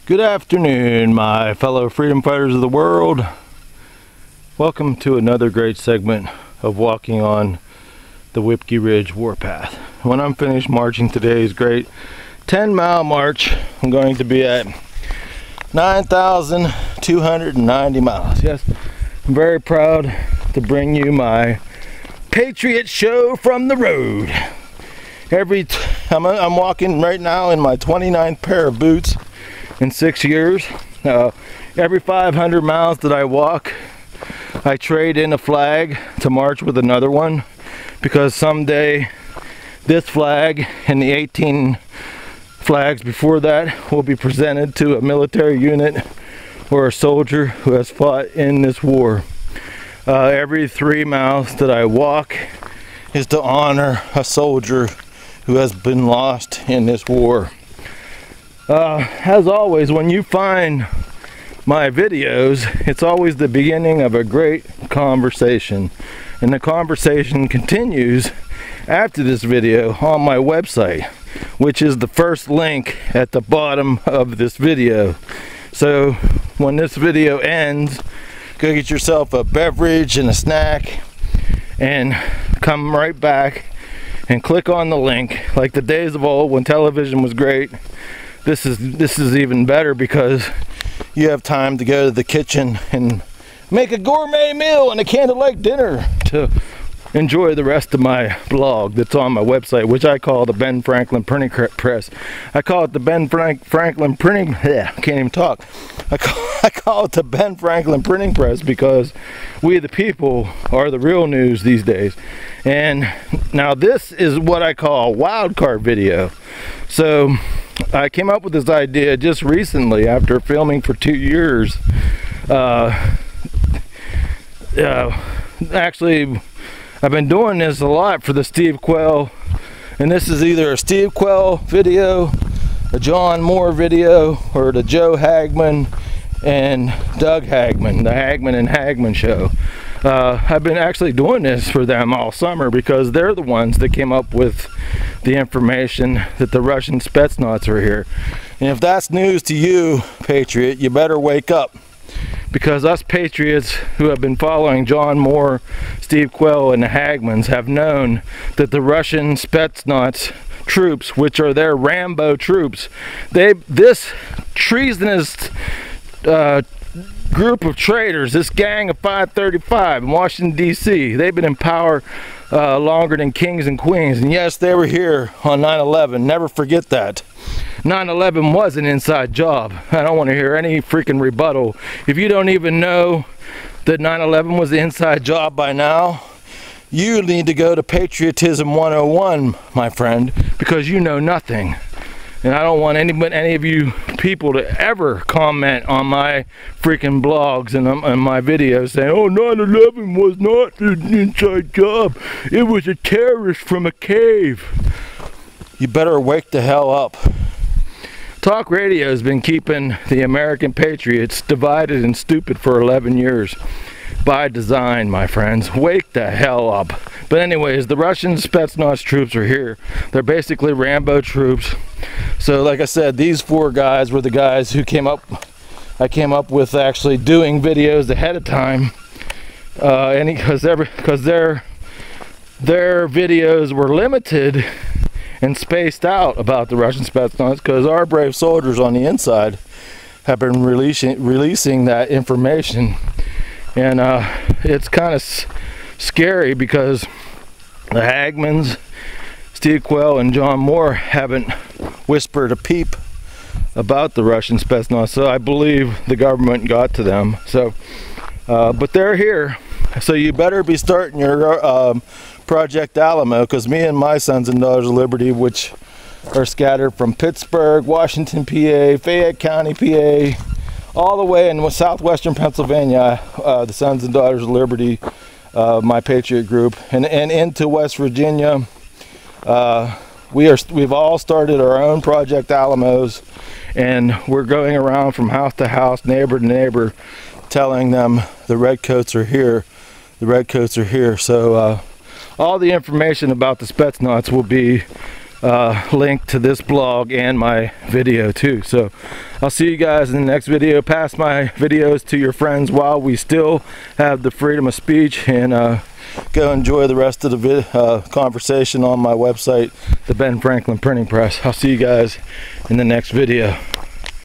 Good afternoon, my fellow freedom fighters of the world. Welcome to another great segment of walking on the Whipkey Ridge Warpath. When I'm finished marching today's great 10-mile march, I'm going to be at 9,290 miles. Yes, I'm very proud to bring you my Patriot show from the road. I'm walking right now in my 29th pair of boots in 6 years. Every 500 miles that I walk, I trade in a flag to march with another one, because someday this flag and the 18 flags before that will be presented to a military unit or a soldier who has fought in this war. Every 3 miles that I walk is to honor a soldier who has been lost in this war. As always, when you find my videos, it's always the beginning of a great conversation, and the conversation continues after this video on my website, which is the first link at the bottom of this video. So when this video ends, go get yourself a beverage and a snack and come right back and click on the link. Like the days of old when television was great, this is even better, because you have time to go to the kitchen and make a gourmet meal and a candlelight dinner to enjoy the rest of my blog that's on my website, which I call the Ben Franklin Printing Press. I call it the Ben Franklin Printing. I can't even talk. I call it the Ben Franklin Printing Press because we the people are the real news these days. And now this is what I call a wild card video. So I came up with this idea just recently after filming for 2 years. Actually, I've been doing this a lot for the Steve Quell, and this is either a Steve Quell video, a John Moore video, or the Joe Hagman and Doug Hagman, the Hagman and Hagman show. I've been actually doing this for them all summer because they're the ones that came up with the information that the Russian Spetsnaz are here. And if that's news to you, Patriot, you better wake up. Because us Patriots who have been following John Moore, Steve Quell, and the Hagmans have known that the Russian Spetsnaz troops, which are their Rambo troops, this treasonous group of traitors, this gang of 535 in Washington, D.C., they've been in power longer than kings and queens. And yes, they were here on 9/11. Never forget that. 9/11 was an inside job. I don't want to hear any freaking rebuttal. If you don't even know that 9/11 was the inside job by now, you need to go to Patriotism 101, my friend, because you know nothing. And I don't want any of you people to ever comment on my freaking blogs and my videos saying, oh, 9/11 was not an inside job. It was a terrorist from a cave. You better wake the hell up. Talk radio has been keeping the American patriots divided and stupid for 11 years. By design, my friends. Wake the hell up. But anyways, the Russian Spetsnaz troops are here. They're basically Rambo troops. So like I said, these 4 guys were the guys who I came up with actually doing videos ahead of time. Because their videos were limited and spaced out about the Russian Spetsnaz, because our brave soldiers on the inside have been releasing that information. And it's kind of scary because the Hagmans, Steve Quell, and John Moore haven't whispered a peep about the Russian Spetsnaz, so I believe the government got to them. So, but they're here, so you better be starting your Project Alamo, because me and my Sons and Daughters of Liberty, which are scattered from Pittsburgh, Washington, PA, Fayette County, PA, all the way in southwestern Pennsylvania, the Sons and Daughters of Liberty, my Patriot group, and into West Virginia. We've all started our own Project Alamos, and we're going around from house to house, neighbor to neighbor, telling them the Redcoats are here. The Redcoats are here. So all the information about the Spetsnaz will be link to this blog and my video too. So I'll see you guys in the next video. Pass my videos to your friends while we still have the freedom of speech, and go enjoy the rest of the conversation on my website, the Ben Franklin Printing Press. I'll see you guys in the next video.